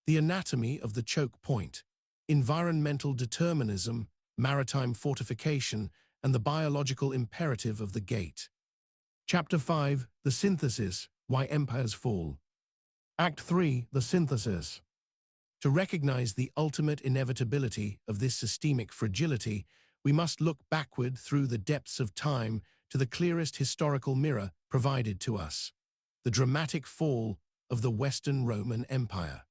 The anatomy of the choke point, environmental determinism, maritime fortification, and the biological imperative of the gate. Chapter 5, The Synthesis, Why Empires Fall. Act 3, The Synthesis. To recognize the ultimate inevitability of this systemic fragility, we must look backward through the depths of time to the clearest historical mirror provided to us: the dramatic fall of the Western Roman Empire.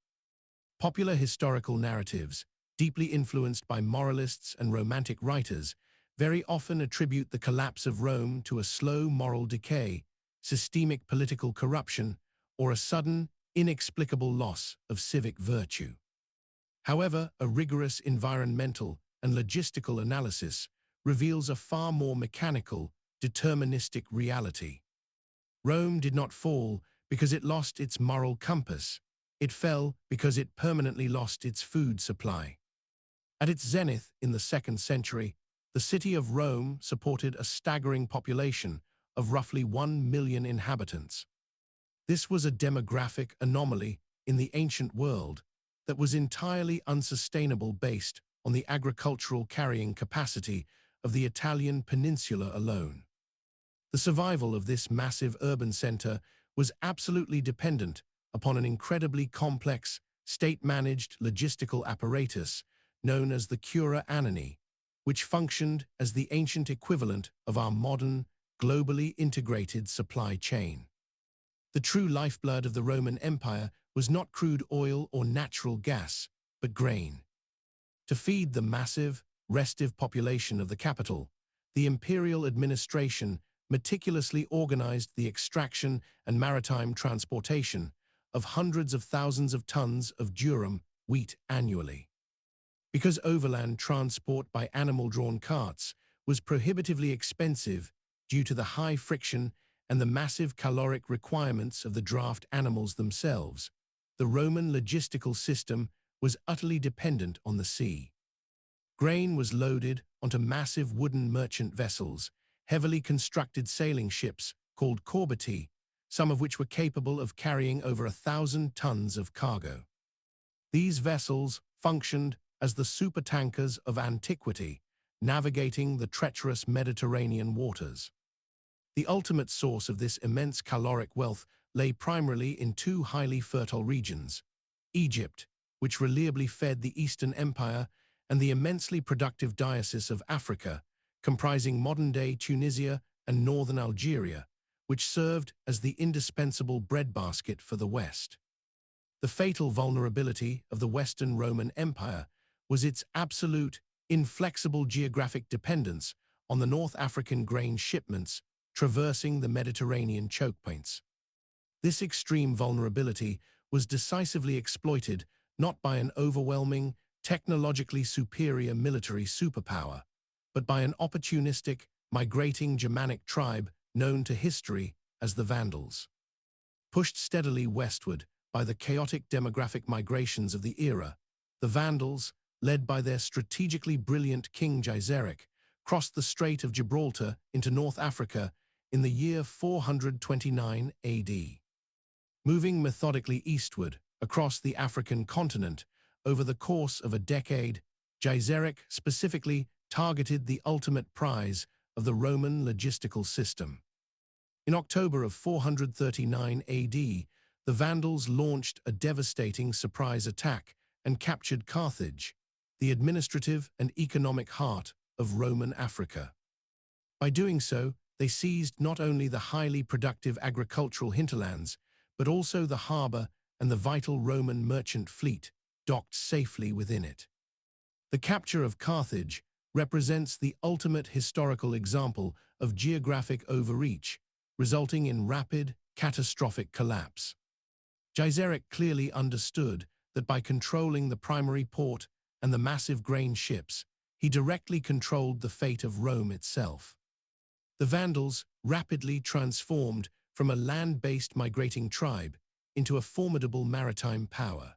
Popular historical narratives, deeply influenced by moralists and romantic writers, very often attribute the collapse of Rome to a slow moral decay, systemic political corruption, or a sudden, inexplicable loss of civic virtue. However, a rigorous environmental and logistical analysis reveals a far more mechanical, deterministic reality. Rome did not fall because it lost its moral compass. It fell because it permanently lost its food supply. At its zenith in the 2nd century, the city of Rome supported a staggering population of roughly 1 million inhabitants. This was a demographic anomaly in the ancient world that was entirely unsustainable based on the agricultural carrying capacity of the Italian peninsula alone. The survival of this massive urban center was absolutely dependent upon an incredibly complex, state-managed logistical apparatus known as the Cura Annani, which functioned as the ancient equivalent of our modern, globally integrated supply chain. The true lifeblood of the Roman Empire was not crude oil or natural gas, but grain. To feed the massive, restive population of the capital, the imperial administration meticulously organized the extraction and maritime transportation of hundreds of thousands of tons of durum wheat annually. Because overland transport by animal-drawn carts was prohibitively expensive due to the high friction and the massive caloric requirements of the draft animals themselves, the Roman logistical system was utterly dependent on the sea. Grain was loaded onto massive wooden merchant vessels, heavily constructed sailing ships called corbeti, some of which were capable of carrying over 1,000 tons of cargo. These vessels functioned as the supertankers of antiquity, navigating the treacherous Mediterranean waters. The ultimate source of this immense caloric wealth lay primarily in two highly fertile regions: Egypt, which reliably fed the Eastern Empire, and the immensely productive diocese of Africa, comprising modern-day Tunisia and northern Algeria, which served as the indispensable breadbasket for the West. The fatal vulnerability of the Western Roman Empire was its absolute, inflexible geographic dependence on the North African grain shipments traversing the Mediterranean choke points. This extreme vulnerability was decisively exploited not by an overwhelming, technologically superior military superpower, but by an opportunistic, migrating Germanic tribe known to history as the Vandals. Pushed steadily westward by the chaotic demographic migrations of the era, the Vandals, led by their strategically brilliant king Geiserik, crossed the Strait of Gibraltar into North Africa in the year 429 AD. Moving methodically eastward across the African continent over the course of a decade, Geiserik specifically targeted the ultimate prize of the Roman logistical system. In October of 439 AD, the Vandals launched a devastating surprise attack and captured Carthage, the administrative and economic heart of Roman Africa. By doing so, they seized not only the highly productive agricultural hinterlands, but also the harbor and the vital Roman merchant fleet docked safely within it. The capture of Carthage represents the ultimate historical example of geographic overreach, resulting in rapid, catastrophic collapse. Geiserik clearly understood that by controlling the primary port and the massive grain ships, he directly controlled the fate of Rome itself. The Vandals rapidly transformed from a land-based migrating tribe into a formidable maritime power.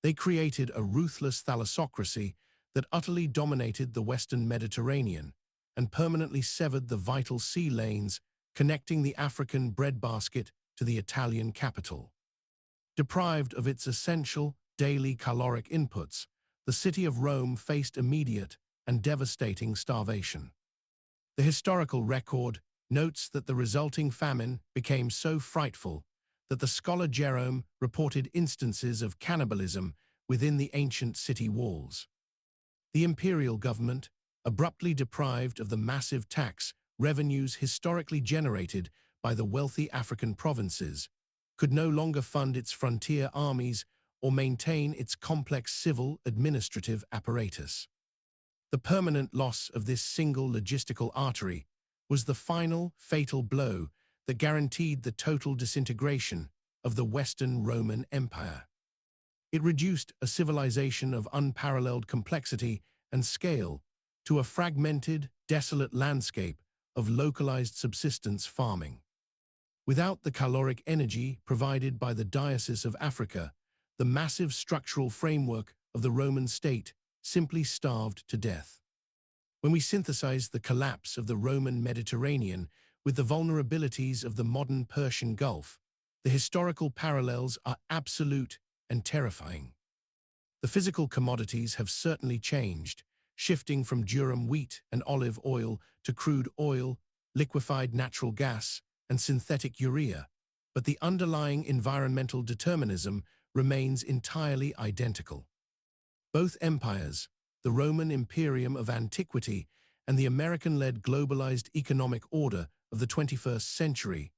They created a ruthless thalassocracy that utterly dominated the Western Mediterranean and permanently severed the vital sea lanes connecting the African breadbasket to the Italian capital. Deprived of its essential daily caloric inputs, the city of Rome faced immediate and devastating starvation. The historical record notes that the resulting famine became so frightful that the scholar Jerome reported instances of cannibalism within the ancient city walls. The imperial government, abruptly deprived of the massive tax revenues historically generated by the wealthy African provinces, could no longer fund its frontier armies or maintain its complex civil administrative apparatus. The permanent loss of this single logistical artery was the final, fatal blow that guaranteed the total disintegration of the Western Roman Empire. It reduced a civilization of unparalleled complexity and scale to a fragmented, desolate landscape of localized subsistence farming. Without the caloric energy provided by the Diocese of Africa, the massive structural framework of the Roman state simply starved to death. When we synthesize the collapse of the Roman Mediterranean with the vulnerabilities of the modern Persian Gulf, the historical parallels are absolute and terrifying. The physical commodities have certainly changed, shifting from durum wheat and olive oil to crude oil, liquefied natural gas, and synthetic urea, but the underlying environmental determinism remains entirely identical. Both empires, the Roman Imperium of antiquity and the American-led globalized economic order of the 21st century,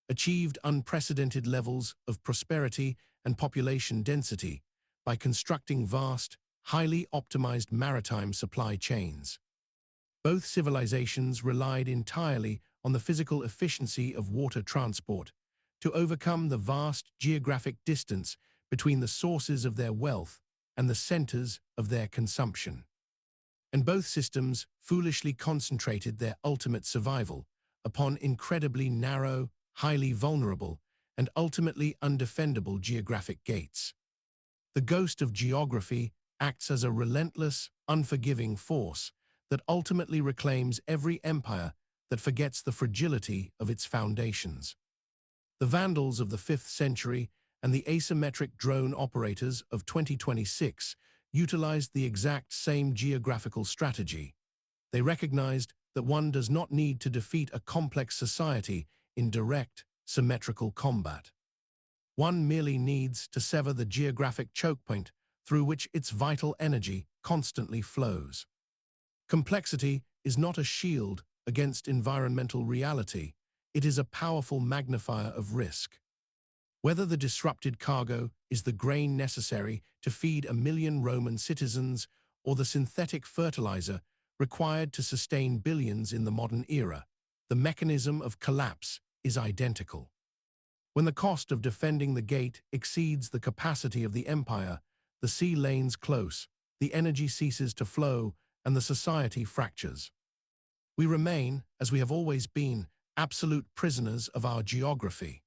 achieved unprecedented levels of prosperity and population density by constructing vast, highly optimized maritime supply chains. Both civilizations relied entirely on the physical efficiency of water transport to overcome the vast geographic distance between the sources of their wealth and the centers of their consumption. And both systems foolishly concentrated their ultimate survival upon incredibly narrow, highly vulnerable, and ultimately undefendable geographic gates. The ghost of geography acts as a relentless, unforgiving force that ultimately reclaims every empire that forgets the fragility of its foundations. The Vandals of the 5th century and the asymmetric drone operators of 2026 utilized the exact same geographical strategy. They recognized that one does not need to defeat a complex society in direct, symmetrical combat. One merely needs to sever the geographic choke point through which its vital energy constantly flows. Complexity is not a shield against environmental reality, it is a powerful magnifier of risk. Whether the disrupted cargo is the grain necessary to feed 1 million Roman citizens or the synthetic fertilizer required to sustain billions in the modern era, the mechanism of collapse is identical. When the cost of defending the gate exceeds the capacity of the empire, the sea lanes close, the energy ceases to flow, and the society fractures. We remain, as we have always been, absolute prisoners of our geography.